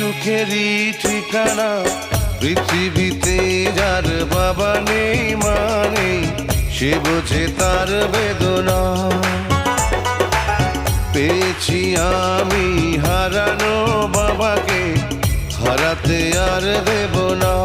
সুখেরই ঠিকানা পৃথিবীতে যার বাবা নেই মা নেই সে বোঝে তার বেদনা। পেয়েছি আমি হারানো বাবাকে হারাতে আর দেব না।